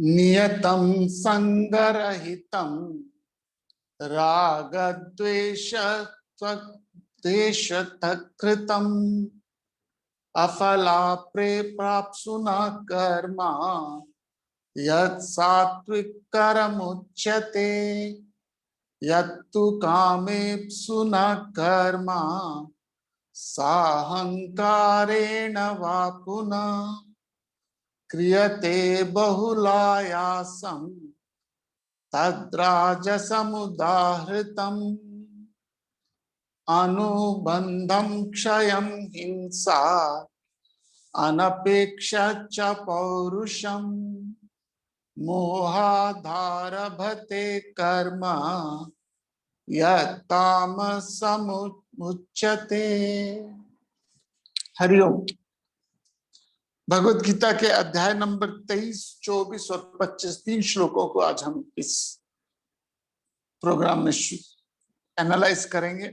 नियतं संगरहितं रागद्वेषतकृतम् अफलाप्रे प्राप्सुना कर्मा यत् सात्विकरमुच्यते यत्तु कामेप्सु न कर्मा साहंकारेण वा पुनः क्रियते बहुलायासं तद्राजसमुदाहृतम् अनुबंधं क्षयं हिंसा अनपेक्षा च पौरुषम मोहाधारभते कर्म यत्तामसमुच्यते। हरिओम। भगवत गीता के अध्याय नंबर 23, 24 और 25 तीन श्लोकों को आज हम इस प्रोग्राम में एनालाइज करेंगे।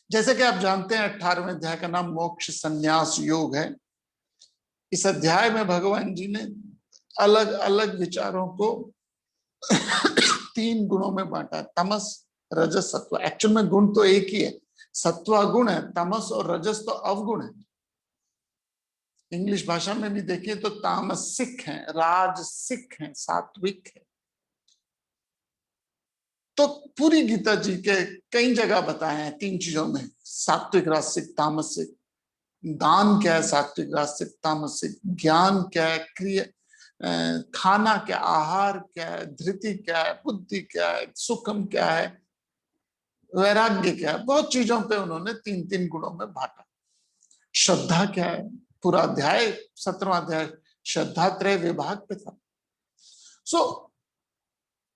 जैसे कि आप जानते हैं 18वें अध्याय का नाम मोक्ष संन्यास योग है। इस अध्याय में भगवान जी ने अलग अलग विचारों को तीन गुणों में बांटा, तमस रजस सत्व। एक्चुअल में गुण तो एक ही है, सत्व गुण है, तमस और रजस तो अवगुण है। इंग्लिश भाषा में भी देखिए तो तामसिक है, राजसिक है, सात्विक है। तो पूरी गीता जी के कई जगह बताए हैं तीन चीजों में, सात्विक राजसिक तामसिक। दान क्या है, सात्विक राजसिक तामसिक। ज्ञान क्या है, क्रिया खाना क्या, आहार क्या है, धृति क्या है, बुद्धि क्या है, सुखम क्या है, वैराग्य क्या है। बहुत चीजों पे उन्होंने तीन तीन गुणों में बांटा। श्रद्धा क्या है, पूरा अध्याय 17वां अध्याय श्रद्धा त्रय विभाग पे था।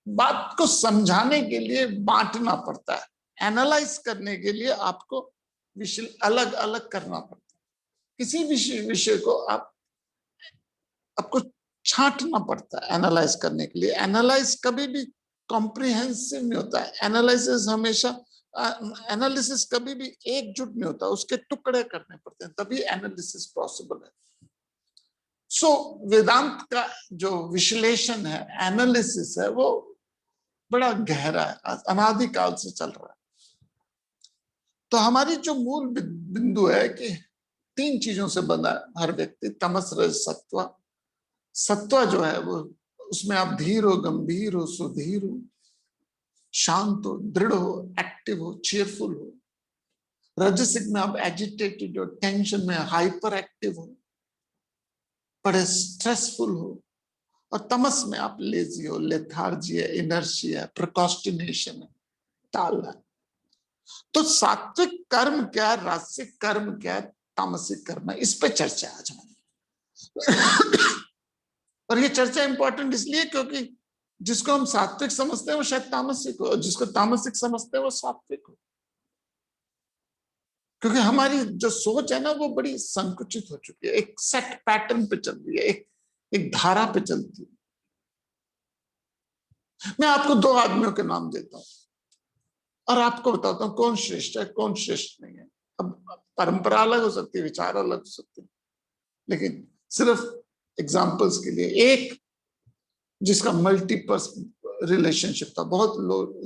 बात को समझाने के लिए बांटना पड़ता है, एनालाइज करने के लिए आपको विषय अलग अलग करना पड़ता है। किसी विषय को आपको छांटना पड़ता है एनालाइज करने के लिए। एनालाइज कभी भी कॉम्प्रिहेंसिव नहीं होता है। एनालिसिस हमेशा एनालिसिस कभी भी एकजुट नहीं होता, उसके टुकड़े करने पड़ते हैं, तभी एनालिसिस पॉसिबल है। वेदांत का जो विश्लेषण है, एनालिसिस है, वो बड़ा गहरा है, अनादिकाल से चल रहा है। तो हमारी जो मूल बिंदु है कि तीन चीजों से बना है हर व्यक्ति, तमस रज सत्व। सत्व जो है वो, उसमें आप धीर हो, गंभीर हो, सुधीर हो, शांत हो, दृढ़ हो, एक्टिव हो, चीयरफुल हो। रजसिक में आप एजिटेटेड हो, टेंशन में, हाइपर एक्टिव हो, बड़े स्ट्रेसफुल हो। और तमस में आप लेजी हो, लेथार्जी है, इनर्जी है, प्रोक्रास्टिनेशन है, टालना। तो सात्विक कर्म क्या है, राजसिक कर्म क्या है, तामसिक कर्म है, इस पे चर्चा आज हमारी। और ये चर्चा इंपॉर्टेंट इसलिए क्योंकि जिसको हम सात्विक समझते हैं वो शायद तामसिक हो, और जिसको तामसिक समझते हैं वो सात्विक हो। क्योंकि हमारी जो सोच है ना वो बड़ी संकुचित हो चुकी है, एक सेट पैटर्न पे चल रही है, एक धारा पे चलती है। मैं आपको दो आदमियों के नाम देता हूं और आपको बताता हूं कौन श्रेष्ठ है, कौन श्रेष्ठ नहीं है। अब परंपरा अलग हो सकती है, विचार अलग हो सकते हैं, लेकिन सिर्फ एग्जाम्पल्स के लिए, एक जिसका मल्टीपल रिलेशनशिप था, बहुत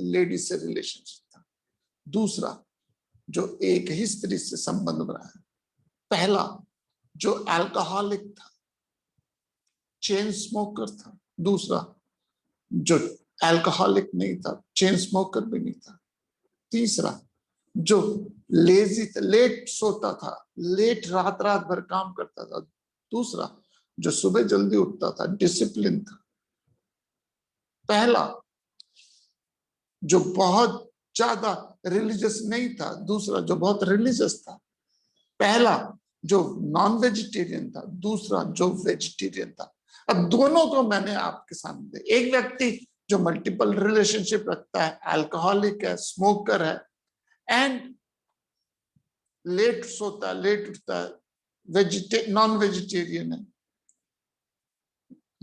लेडीज से रिलेशनशिप था। दूसरा जो एक ही स्त्री से संबंध बना है। पहला जो अल्कोहलिक था, चेन स्मोकर था। दूसरा जो अल्कोहलिक नहीं था, चेन स्मोकर भी नहीं था। तीसरा जो लेजी था, लेट सोता था, लेट रात भर काम करता था। दूसरा जो सुबह जल्दी उठता था, डिसिप्लिन था। पहला जो बहुत ज्यादा रिलीजियस नहीं था, दूसरा जो बहुत रिलीजियस था। पहला जो नॉन वेजिटेरियन था, दूसरा जो वेजिटेरियन था। अब दोनों को मैंने आपके सामने, एक व्यक्ति जो मल्टीपल रिलेशनशिप रखता है, अल्कोहलिक है, स्मोकर है, एंड लेट सोता, लेट उठता है, नॉन वेजिटेरियन है।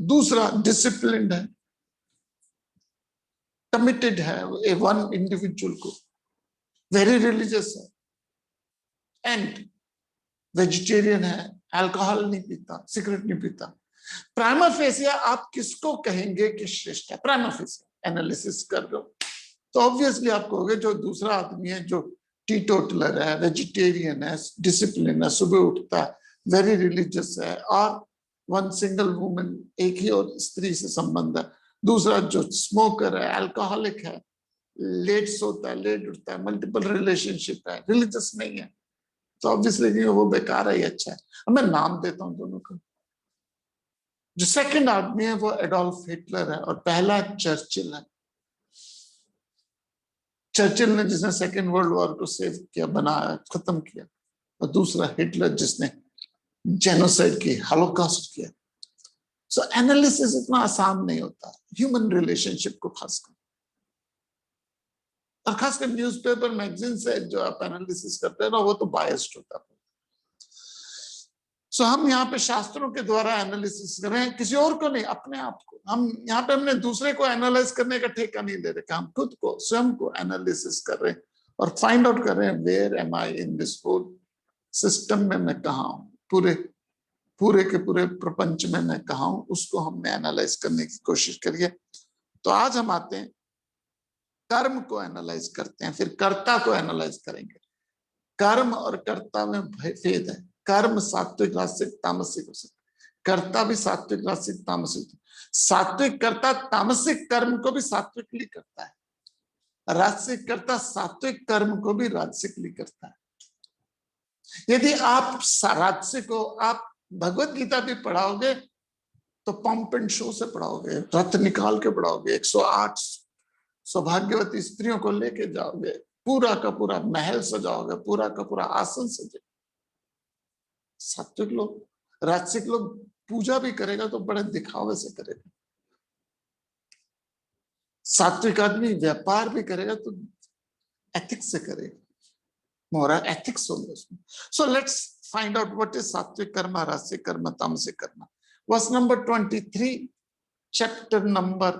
दूसरा डिसिप्लिन्ड है, कमिटेड है वन इंडिविजुअल को, वेरी रिलीजियस है, एंड वेजिटेरियन है, अल्कोहल नहीं पीता, सिगरेट नहीं पीता। प्राइमा फेसिया आप किसको कहेंगे कि श्रेष्ठ है? प्राइमा फेसिया एनालिसिस कर लो तो ऑब्वियसली आप कहोगे जो दूसरा आदमी है, जो टीटोटलर है, वेजिटेरियन है, डिसिप्लिन है, सुबह उठता है, वेरी रिलीजियस है, और वन सिंगल वुमन, एक ही और स्त्री से संबंध है। दूसरा जो स्मोकर है, अल्कोहलिक है, लेट सोता है, लेट उठता है, मल्टीपल रिलेशनशिप है, रिलीजियस नहीं है, तो ऑब्वियसली वो बेकार है, अच्छा है। अब मैं नाम देता हूं दोनों को। जो सेकंड आदमी है वो एडोल्फ हिटलर है और पहला चर्चिल है। चर्चिल ने जिसने सेकेंड वर्ल्ड वॉर को सेव किया, बनाया, खत्म किया, और दूसरा हिटलर जिसने जेनोसाइड की, हॉलोकॉस्ट किया। सो एनालिसिस इतना आसान नहीं होता ह्यूमन रिलेशनशिप को खासकर, और खासकर न्यूज़पेपर मैगजीन से जो आप एनालिसिस करते हैं ना, वो तो बायस्ड होता है। सो हम यहाँ पे शास्त्रों के द्वारा एनालिसिस कर रहे हैं, किसी और को नहीं, अपने आप को। हम यहाँ पे हमने दूसरे को एनालाइज करने का ठेका नहीं ले रहे, हम खुद को, स्वयं को एनालिसिस कर रहे हैं और फाइंड आउट कर रहे हैं where am I in this whole system में, मैं कहाँ हूँ, पूरे पूरे के पूरे प्रपंच में मैं कहाँ हूँ, उसको हमने एनालाइज करने की कोशिश करी है। तो आज हम आते हैं कर्म को एनालाइज करते हैं, फिर कर्ता को एनालाइज करेंगे। कर्म और कर्ता में भेद है। कर्म सात्विक, राजसिक, तामसिक हो सकता है, कर्ता भी सात्विक, राजसिक, तामसिक। सात्विक कर्ता तामसिक कर्म को भी सात्विकली करता है, राजसिक कर्ता सात्विक कर्म को भी राजसिकली करता है। यदि आप राजसिक हो, आप भगवत गीता भी पढ़ाओगे तो पंप एंड शो से पढ़ाओगे, रथ निकाल के पढ़ाओगे, 108 सौभाग्यवती स्त्रियों को लेके जाओगे, पूरा का पूरा महल सजाओगे, पूरा का पूरा आसन सजाओगे। सात्विक लोग, राजसिक लोग पूजा भी करेगा तो बड़े दिखावे से करेगा, सात्विक आदमी व्यापार भी करेगा तो एथिक्स से करेगा, मोरल एथिक्स होगा उसमें। So let's find out what is सात्विक कर्म, राजसिक कर्म, तामसिक कर्म। वर्स नंबर 23, चैप्टर नंबर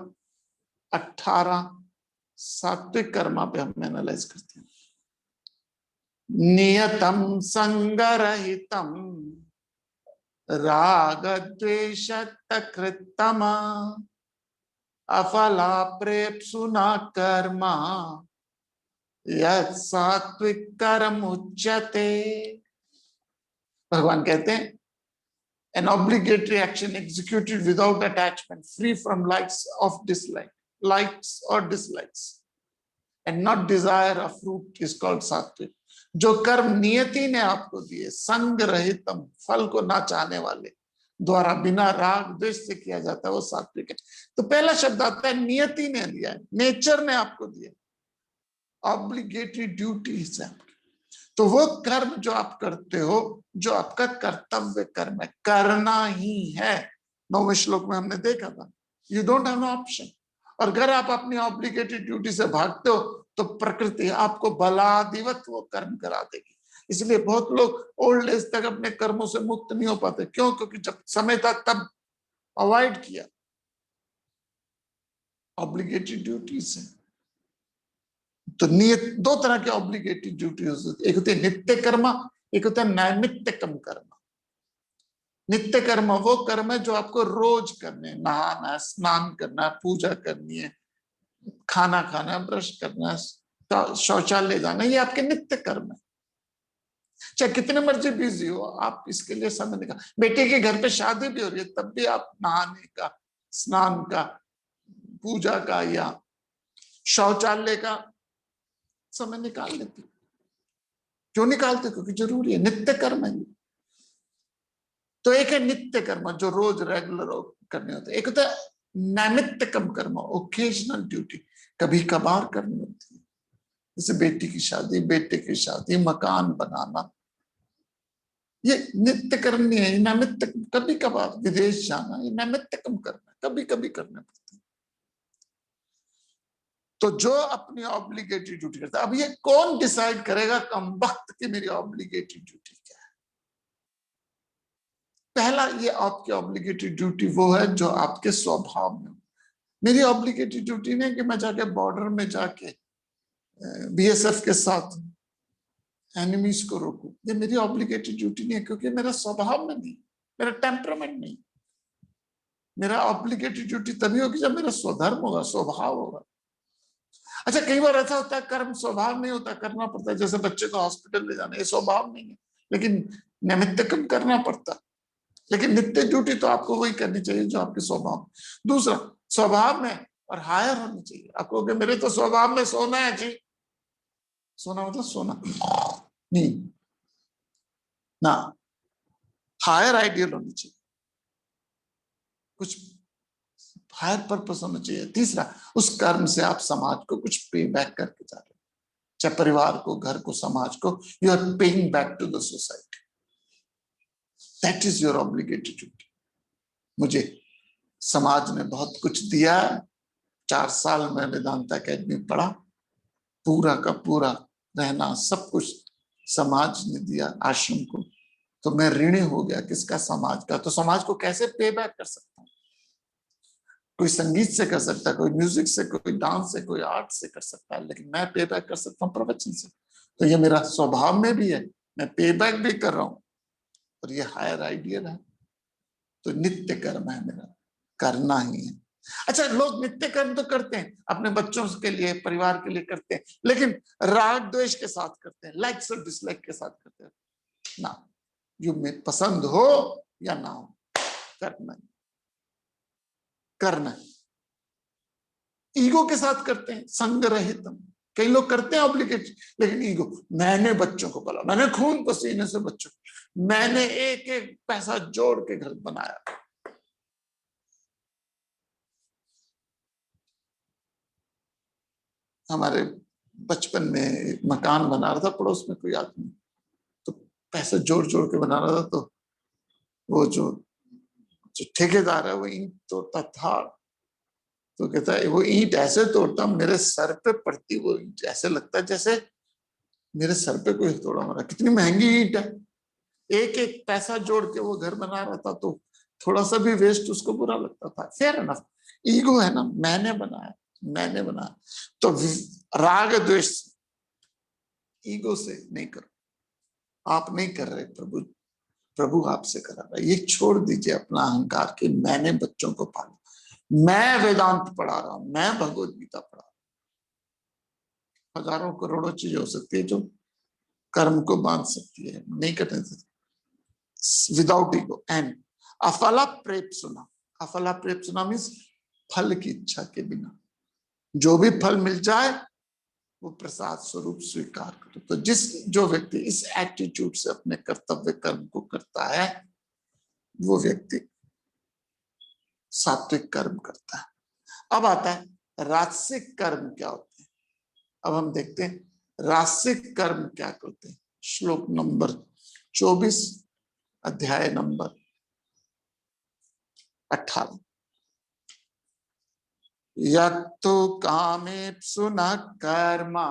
18, सात्विक कर्म पे हम एनालाइज करते हैं। नियतम संगरहितम राग द्वेष कृतमा अफला प्रेप्सुना कर्म यत् सात्विक कर्म उच्यते। भगवान कहते हैं an obligatory action executed without attachment, free from likes or dislikes, and not desire of fruit is called सात्विक। जो कर्म नियति ने आपको दिए, संग रहितम, फल को ना चाहने वाले द्वारा, बिना राग द्वेष से किया जाता है, वो सात्विक है। तो पहला शब्द आता है नियति ने दिया है, नेचर ने आपको दिया, ऑब्लिगेटरी ड्यूटीज है। तो वो कर्म जो आप करते हो, जो आपका कर्तव्य कर्म है, करना ही है। 9वें श्लोक में हमने देखा था, you don't have no option. और अगर आप अपनी ऑब्लिगेटेड ड्यूटी से भागते हो तो प्रकृति आपको बलादिवत वो कर्म करा देगी। इसलिए बहुत लोग ओल्ड एज तक अपने कर्मों से मुक्त नहीं हो पाते। क्यों? क्योंकि जब समय था तब अवॉइड किया, ऑब्लिगेटेड ड्यूटीज है। तो नियत, दो तरह के ऑब्लिगेटेड ड्यूटी होती है, एक होती है नित्य कर्म, एक होता है नैमित्तिकम कर्म। नित्य कर्म वो कर्म है जो आपको रोज करने, नहाना, स्नान करना, पूजा करनी है, खाना खाना, ब्रश करना, शौचालय जाना, ये आपके नित्य कर्म है। चाहे कितने मर्जी बिजी हो, आप इसके लिए समय निकाल। बेटे के घर पे शादी भी हो रही है तब भी आप नहाने का, स्नान का, पूजा का या शौचालय का समय निकाल लेते। क्यों निकालते? क्योंकि जरूरी है, नित्य कर्म है। तो एक है नित्य कर्म जो रोज रेगुलर करने होते हैं, एक होता है नैमित्तिकम कर्म, ओकेजनल ड्यूटी, कभी कभार करनी होती है। जैसे बेटी की शादी, बेटे की शादी, मकान बनाना, ये नित्य कर्म नहीं है, नैमित्तिक। कभी कभार विदेश जाना, ये नैमित्तिकम कर्म है, कभी कभी करने पड़ते हैं। तो जो अपनी ऑब्लिगेटरी ड्यूटी करता है, अब ये कौन डिसाइड करेगा कम वक्त की मेरी ऑब्लिगेटरी ड्यूटी क्या है? पहला, ये आपकी ऑब्लिगेटरी ड्यूटी वो है जो आपके स्वभाव में। मेरी ऑब्लिगेटरी ड्यूटी नहीं कि मैं जाके बॉर्डर में जाके बीएसएफ के साथ एनिमीज को रोकूं। ये मेरी ऑब्लिगेटरी ड्यूटी नहीं है, क्योंकि मेरा स्वभाव में नहीं, मेरा टेम्परामेंट नहीं। मेरा ऑब्लिगेटेड ड्यूटी तभी होगी जब मेरा स्वधर्म होगा, स्वभाव होगा। अच्छा, कई बार ऐसा होता है कर्म स्वभाव नहीं होता, करना पड़ता है। जैसे बच्चे को हॉस्पिटल ले जाना, ये स्वभाव नहीं है, लेकिन निमित्त कर्म करना पड़ता है। लेकिन नित्य ड्यूटी तो आपको वही करनी चाहिए जो आपके स्वभाव। दूसरा, स्वभाव में और हायर होनी चाहिए। आपको कि मेरे तो स्वभाव में सोना है जी, सोना मतलब सोना नहीं ना, हायर आइडियल होनी चाहिए, कुछ हायर पर्पस होना चाहिए। तीसरा, उस कर्म से आप समाज को कुछ पे बैक करके जा रहे हो, चाहे परिवार को, घर को, समाज को, you are paying back to the society. That is your obligated duty. मुझे समाज ने बहुत कुछ दिया, 4 साल में वेदांता अकेडमी पढ़ा, पूरा का पूरा रहना सब कुछ समाज ने दिया आश्रम को, तो मैं ऋणी हो गया किसका? समाज का। तो समाज को कैसे पे बैक कर सकता हूँ? कोई संगीत से कर सकता है, कोई म्यूजिक से, कोई डांस से, कोई आर्ट से कर सकता है, लेकिन मैं पे बैक कर सकता हूँ प्रवचन से। तो ये मेरा स्वभाव में भी है, मैं पे बैक भी कर रहा हूं, और ये हायर आइडियल है। तो नित्य कर्म है मेरा, करना ही है। अच्छा, लोग नित्य कर्म तो करते हैं, अपने बच्चों के लिए, परिवार के लिए करते हैं, लेकिन राग द्वेष के साथ करते हैं, लाइक्स और डिसलाइक के साथ करते हैं ना। जो में पसंद हो या ना हो, करना करना। ईगो के साथ करते हैं, संग रहित। कई लोग करते हैं ऑब्लिगेट, लेकिन ईगो, मैंने बच्चों को पाला, मैंने खून पसीने से बच्चों, मैंने एक एक पैसा जोड़ के घर बनाया। हमारे बचपन में एक मकान बना रहा था पड़ोस में कोई आदमी, तो पैसा जोड़ जोड़ के बना रहा था, तो वो जो ठेकेदार है वो ईंट तोड़ता था, तो कहता है वो ईंट ऐसे तोड़ता, मेरे सर पे पड़ती वो ईंट, ऐसे लगता है जैसे मेरे सर पे कोई तोड़ा मारा। कितनी महंगी ईंट है, एक एक पैसा जोड़ के वो घर बना रहा था, तो थोड़ा सा भी वेस्ट उसको बुरा लगता था। फेयर एनफ, ईगो है ना, मैंने बनाया, मैंने बनाया। तो राग द्वेष ईगो से नहीं करो, आप नहीं कर रहे, प्रभु प्रभु आपसे करा रहा है। ये छोड़ दीजिए अपना अहंकार कि मैंने बच्चों को पाला, मैं वेदांत पढ़ा रहा हूं, मैं भगवत गीता पढ़ा रहा हूं। हजारों करोड़ों चीज हो सकती है जो कर्म को बांध सकती है, नहीं करने देती विदाउट ईगो। एंड अफला प्रेप सुना, अफला प्रेप सुना मीन्स फल की इच्छा के बिना, जो भी फल मिल जाए वो प्रसाद स्वरूप स्वीकार करो। तो जो व्यक्ति इस एटीट्यूड से अपने कर्तव्य कर्म को करता है, वो व्यक्ति सात्विक कर्म करता है। अब आता है राजसिक कर्म क्या होते हैं। अब हम देखते हैं राजसिक कर्म क्या करते हैं। श्लोक नंबर 24, अध्याय नंबर 18। यत्तु कामेप्सु न कर्मा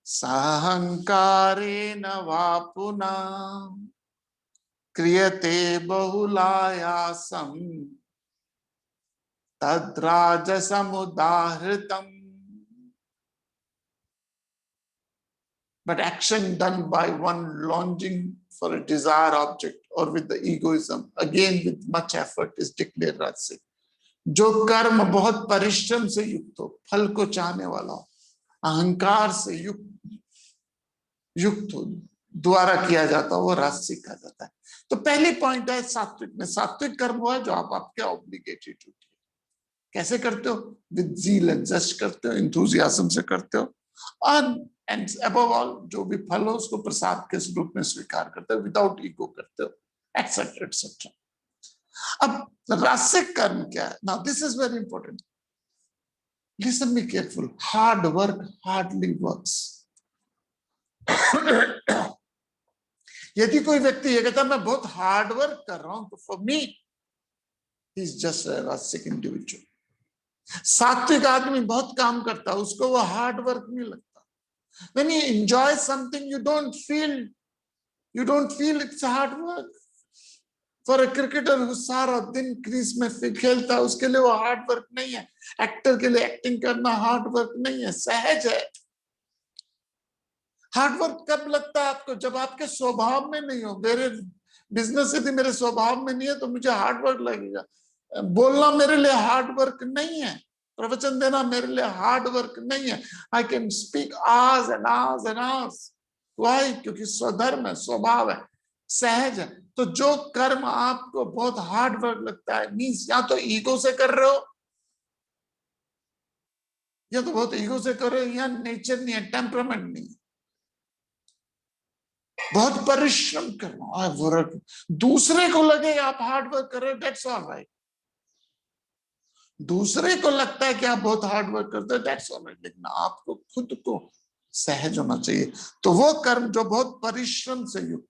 साहंकारेण वा पुनः क्रियते बहुलायासं तद्राजसमुदाहृतम्। But action done by one longing for a desired object or with the egoism, again with much effort, is declared rajasic. जो कर्म बहुत परिश्रम से युक्त हो, फल को चाहने वाला हो, अहंकार से युक्त हो, द्वारा किया जाता है, वो राजसिक कहा जाता है। तो पहली पॉइंट है सात्विक में, सात्विक कर्म वो है जो आप आपके ऑब्लिगेटेड ड्यूटी कैसे करते हो, विद ज़ील एंड जस्ट करते हो, इंथुजियाज्म से करते हो, एंड अबव ऑल जो भी फल हो उसको प्रसाद के रूप में स्वीकार करते हो, विदाउट ईगो करते हो, एक्सेट्रा एक्सेट्रा। अब राजसिक कर्म क्या है? Now this is very important, listen be careful. Hard work hardly works. यदि कोई व्यक्ति ये कहता है मैं बहुत हार्ड वर्क कर रहा हूं, तो for me he is just a राजसिक इंडिविजुअल। सात्विक आदमी बहुत काम करता है, उसको वो हार्ड वर्क नहीं लगता। When you enjoy something, you don't feel it's hard work. For a cricketer who सारा दिन क्रीज में खेलता है, उसके लिए वो हार्ड वर्क नहीं है। एक्टर के लिए एक्टिंग करना हार्ड वर्क नहीं है, सहज है। हार्ड वर्क कब लगता है आपको? जब आपके स्वभाव में नहीं हो। बिजनेस यदि मेरे स्वभाव में नहीं है तो मुझे हार्ड वर्क लगेगा। बोलना मेरे लिए हार्ड वर्क नहीं है, प्रवचन देना मेरे लिए हार्ड वर्क नहीं है। I can speak hours and hours and hours. Why? क्योंकि स्वधर्म है, स्वभाव है, सहज है। तो जो कर्म आपको बहुत हार्ड वर्क लगता है, मीन्स या तो ईगो से कर रहे हो, या तो बहुत ईगो से कर रहे हो, या नेचर नहीं है, टेम्परामेंट नहीं है। बहुत परिश्रम करना है, वर्क दूसरे को लगे आप हार्ड वर्क कर रहे हो, दैट्स ऑल राइट। दूसरे को लगता है कि आप बहुत हार्ड वर्क करते हो, दैट्स ऑल राइट, लेकिन आपको खुद को सहज होना चाहिए। तो वो कर्म जो बहुत परिश्रम से युक्त,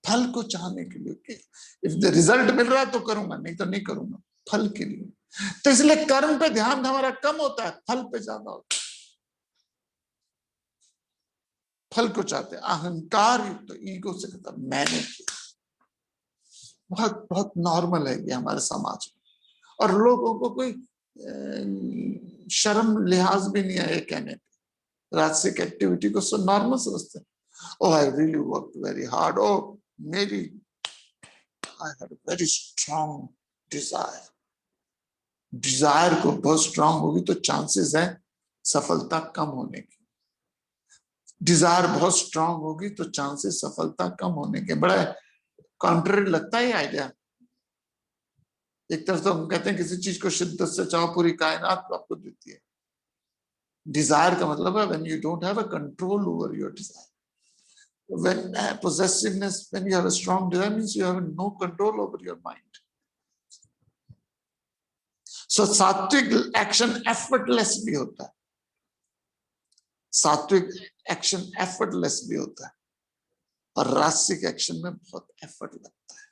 फल को चाहने के लिए, इफ रिजल्ट मिल रहा है तो करूंगा, नहीं तो नहीं करूंगा, फल के लिए। तो इसलिए कर्म पे ध्यान हमारा कम होता है, फल पे ज्यादा होता है। फल को चाहते, अहंकार युक्त, तो ईगो से कहता मैंने किया। बहुत बहुत नॉर्मल है ये हमारे समाज में, और लोगों को कोई शर्म लिहाज भी नहीं है ये कहने पे। राजसिक एक्टिविटी को सो नॉर्मल समझते हैं। Oh, I really worked very hard. Oh, maybe I had a very strong desire. Desire को बहुत स्ट्रांग होगी तो चांसेस है सफलता कम होने की। डिजायर बहुत स्ट्रांग होगी तो चांसेस सफलता कम होने के। बड़ा कॉन्ट्ररी लगता है ये आइडिया। एक तरफ तो हम कहते हैं किसी चीज को शिद्दत से चाहो पूरी कायनात आपको देती है। डिजायर का मतलब है when you don't have a control over your desire. When possessiveness, when you have a strong desire, means you have no control over your mind. So सात्विक एक्शन एफर्टलेस भी होता है, सात्विक एक्शन एफर्टलेस भी होता है, और राजसिक एक्शन में बहुत एफर्ट लगता है,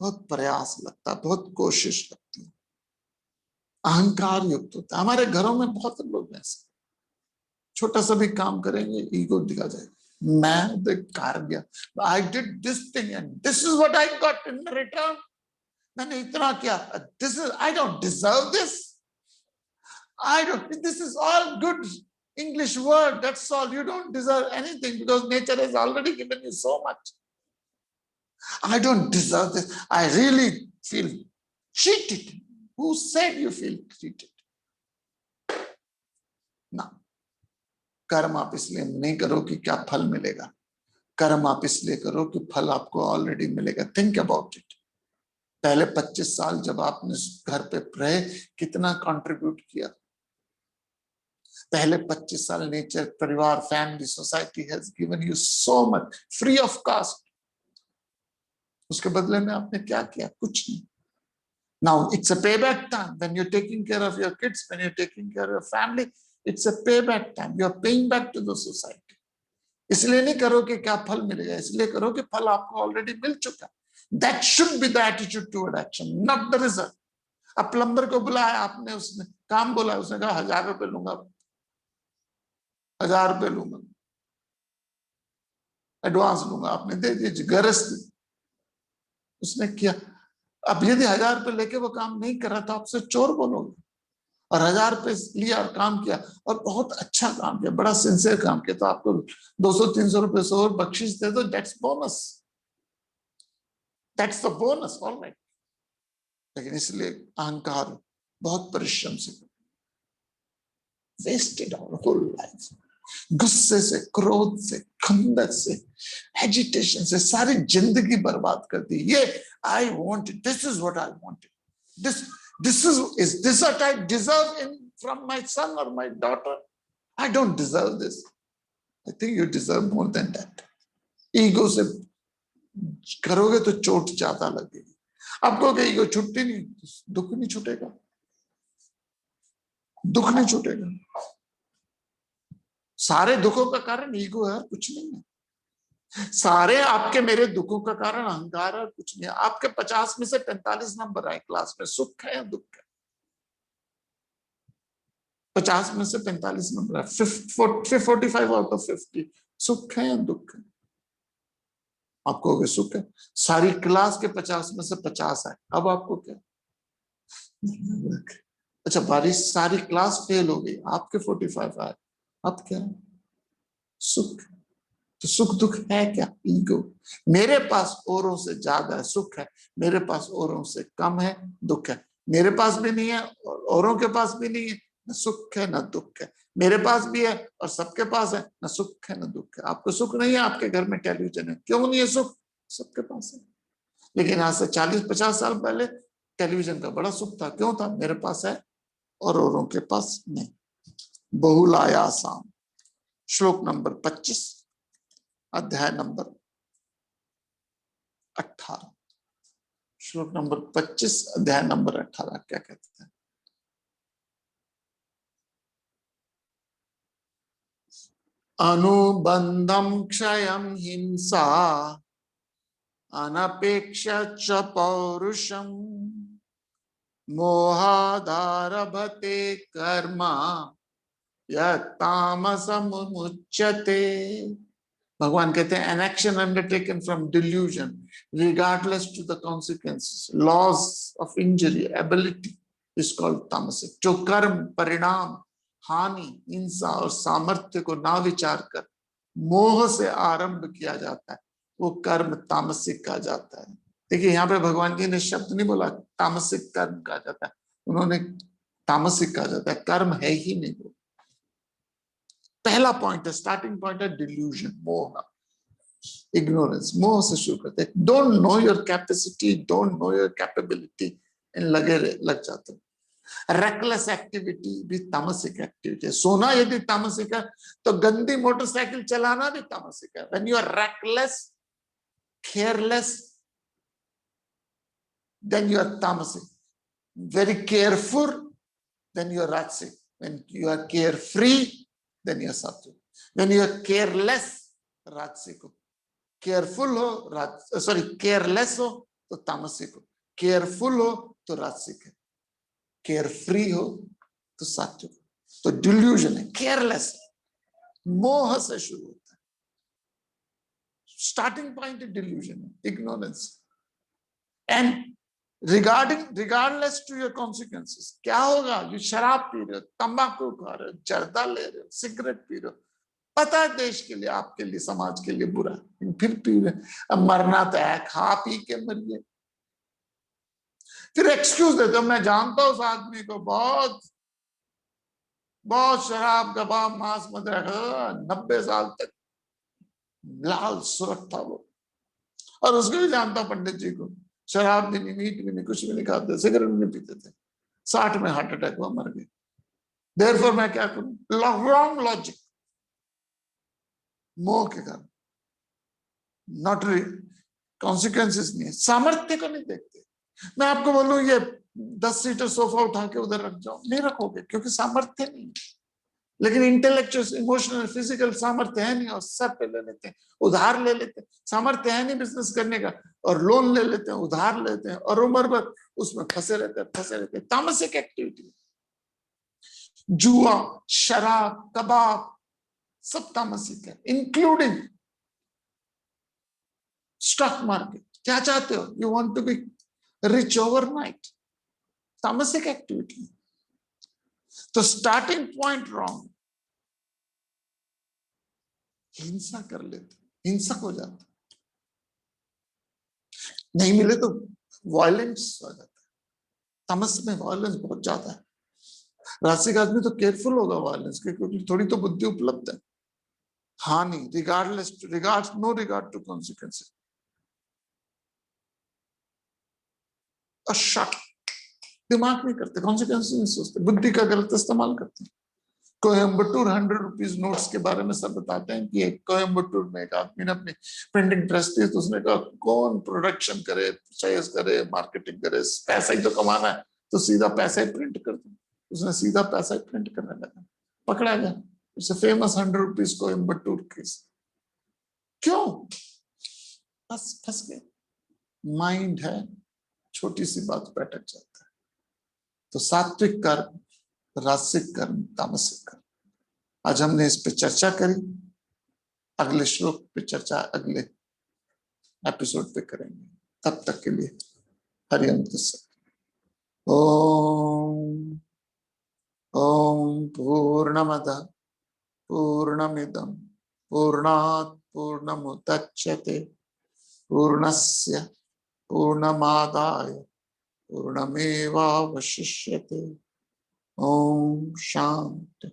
बहुत प्रयास लगता है, बहुत कोशिश लगती है, अहंकार युक्त होता है। हमारे घरों में बहुत लोग ऐसे, छोटा सा भी काम करेंगे ईगो दिखा जाएगा, मैं तो कर गया, I did this thing and this is what I got in return. मैंने इतना किया, this is, I don't deserve this, I don't, this is all good English word, that's all. You don't deserve anything because nature has already given you so much. I don't deserve this. I really feel cheated. Who said you feel cheated? ना, कर्म आप इसलिए नहीं करो कि क्या फल मिलेगा, कर्म आप इसलिए करो कि फल आपको ऑलरेडी मिलेगा। Think about it. पहले 25 साल जब आपने घर पे रहे कितना कंट्रीब्यूट किया, पहले 25 साल नेचर, परिवार, family, society has given you so much free of cost. उसके बदले में आपने क्या किया? कुछ नहीं। Now it's a payback time when you're taking care of your kids, when you're taking care of your family, it's a payback time. You're paying back to the society. इसलिए नहीं करो कि क्या फल मिलेगा, इसलिए करो कि फल आपको ऑलरेडी मिल चुका। That should be the attitude toward action, not the result. अब प्लम्बर को बुलाया आपने, उसने काम बोला, उसने कहा 1000 रुपए लूंगा, 1000 रुपए लूंगा, एडवांस लूंगा, आपने दे दीजिए, गरज उसने किया। अब यदि 1000 रुपए लेके वो काम नहीं कर रहा तो आपसे चोर बोलोगे, और 1000 रुपए लिया और काम किया, और बहुत अच्छा काम किया, बड़ा सिंसियर काम किया, तो आपको 200-300 रुपए से और बख्शिश दे दो, that's bonus, that's the bonus, alright. लेकिन इसलिए अहंकार बहुत परिश्रम से वेस्टेड आवर होल लाइफ, गुस्से से, क्रोध से, खंडक से, एजिटेशन से सारी जिंदगी बर्बाद कर दी। ये I want, this is what I wanted, this is this what I deserve in from my son or my daughter? I don't deserve this. I think you deserve more than that. Ego से करोगे तो चोट ज्यादा लगेगी। आपको क्या ego छुट्टी नहीं, दुख नहीं छूटेगा, दुख नहीं छूटेगा। सारे दुखों का कारण ईगो है, कुछ नहीं है। सारे आपके मेरे दुखों का कारण अहंकार है, कुछ नहीं है। आपके 50 में से 45 नंबर आए क्लास में, सुख है या दुख है? 50 में से 45 नंबर है, 45 आउट ऑफ 50 सुख है या दुख है? आप कहोगे सुख है। सारी क्लास के 50 में से 50 आए, अब आपको क्या? अच्छा, बारिश, सारी क्लास फेल हो गई, आपके 45 आए, अब क्या? सुख। तो सुख दुख है क्या? ईगो। मेरे पास औरों से ज्यादा है सुख है, मेरे पास औरों से कम है दुख है। मेरे पास भी नहीं है और औरों के पास भी नहीं है, न सुख है न दुख है। मेरे पास भी है और सबके पास है, न सुख है न दुख है। आपको सुख नहीं है, आपके घर में टेलीविजन है, क्यों नहीं है सुख? सबके पास है। लेकिन आज से 40-50 साल पहले टेलीविजन का बड़ा सुख था, क्यों था? मेरे पास है और औरों के पास नहीं। बहुलायासाम, श्लोक नंबर 25, अध्याय नंबर 18। श्लोक नंबर 25, अध्याय नंबर 18 क्या कहते हैं? अनुबंधम क्षयम हिंसा अनपेक्ष च पौरुषम मोहादारभते कर्म यतामसमुच्यते। भगवान कहते हैं, an action undertaken from delusion regardless to the consequences loss of injury ability is called तामसिक। जो कर्म, परिणाम, हानि, हिंसा और सामर्थ्य को ना विचार कर मोह से आरंभ किया जाता है, वो कर्म तामसिक कहा जाता है। देखिए यहाँ पे भगवान जी ने शब्द नहीं बोला तामसिक कर्म कहा जाता है, उन्होंने तामसिक कहा जाता है, कर्म है ही नहीं वो। पहला पॉइंट है, स्टार्टिंग पॉइंट है डिल्यूजन, मोह, इग्नोरेंस। मोह से शुरू करते हैं, don't know your capacity, don't know your capability, इन लग जाते हैं। रेकलेस एक्टिविटी भी तामसिक एक्टिविटी है। सोना यदि तामसिक है तो गंदी मोटरसाइकिल चलाना भी तामसिक है। When you are reckless, careless, then you are तामसिक। Very careful, then you are rajasic. When you are carefree, then you are sattvic. When you are careless, rajasic हो। केयरफुल हो सॉरी केयरलेस हो तो तामसिक हो, केयरफुल हो तो राजसिक है, केयरफ्री हो तो सात्विक। तो डिल्यूजन है, केयरलेस, मोह से शुरू होता है। स्टार्टिंग पॉइंट डिल्यूजन है, ignorance. And regardless to your consequences, क्या होगा? जो शराब पी रहे हो, तंबाकू खा रहे हो, जर्दा ले रहे हो, सिगरेट पी रहे हो, पता है देश के लिए, आपके लिए, समाज के लिए बुरा है, फिर पी रहे। अब मरना तो है, खा पी के मरिए। फिर एक्सक्यूज देते हो, मैं जानता हूं उस आदमी को, बहुत बहुत शराब कबाब मांस मदिरा 90 साल तक लाल सुरख था वो। और उसको भी जानता हूं पंडित जी को, शराब भी नहीं, मीट भी नहीं, कुछ भी नहीं खाते, सिगरेट भी नहीं पीते थे, 60 में हार्ट अटैक हुआ, मर गए। देयरफॉर मैं क्या करूं? रॉन्ग लॉजिक, मोह के कारण, नॉट कॉन्सिक्वेंसेस नहीं है, सामर्थ्य को नहीं देखते। मैं आपको बोलूं ये 10 सीटर सोफा उठा के उधर रख जाओ, नहीं रखोगे क्योंकि सामर्थ्य नहीं है। लेकिन इंटेलेक्चुअल, इमोशनल, फिजिकल सामर्थ्य है नहीं और सर पे ले लेते हैं, उधार ले लेते हैं। सामर्थ्य है नहीं बिजनेस करने का और लोन ले लेते हैं, उधार लेते हैं और उम्र भर उसमें फंसे रहते हैं। तामसिक एक्टिविटी, जुआ, शराब, कबाब, सब तामसिक है, इंक्लूडिंग स्टॉक मार्केट। क्या चाहते हो? You want to be rich overnight, तामसिक एक्टिविटी। तो स्टार्टिंग पॉइंट रॉन्ग, हिंसा कर लेते, हिंसक हो जाते, नहीं मिले तो वायलेंस हो जाता है। तमस में वायलेंस बहुत ज्यादा है। राशिक आदमी तो केयरफुल होगा वायलेंस के, क्योंकि थोड़ी तो बुद्धि उपलब्ध है। हानि, regardless, no regard to consequences. शक, दिमाग नहीं करते, कॉन्सिक्वेंसेस नहीं सोचते, बुद्धि का गलत इस्तेमाल करते हैं। कोयम्बटूर 100 रुपीज नोट्स के बारे में सब बताते हैं कि कोयम्बटूर में एक आदमी ने अपनी प्रिंटिंग प्रेस थी, तो उसने कहा कौन प्रोडक्शन करे, सेल्स करे, मार्केटिंग करे, पैसा ही तो कमाना है, तो सीधा पैसा ही प्रिंट कर दो। उसने सीधा पैसा ही प्रिंट करने लगा, पकड़ा गया। उसे फेमस 100 रुपीज कोयम्बटूर केस। क्यों? बस फंस गए। माइंड है, छोटी सी बात पे अटक जाता है। तो सात्विक कर्म, रासिक कर्म, तामसिक कर्म, आज हमने इस पे चर्चा करी। अगले श्लोक पे चर्चा अगले एपिसोड पे करेंगे। तब तक के लिए हरिओम तत्सत। ओम ओम पूर्णमद पूर्णमिदं पूर्णात् पूर्णमुदच्यते पूर्णस्य पूर्णमादाय पूर्णमेवावशिष्यते। ओम शांति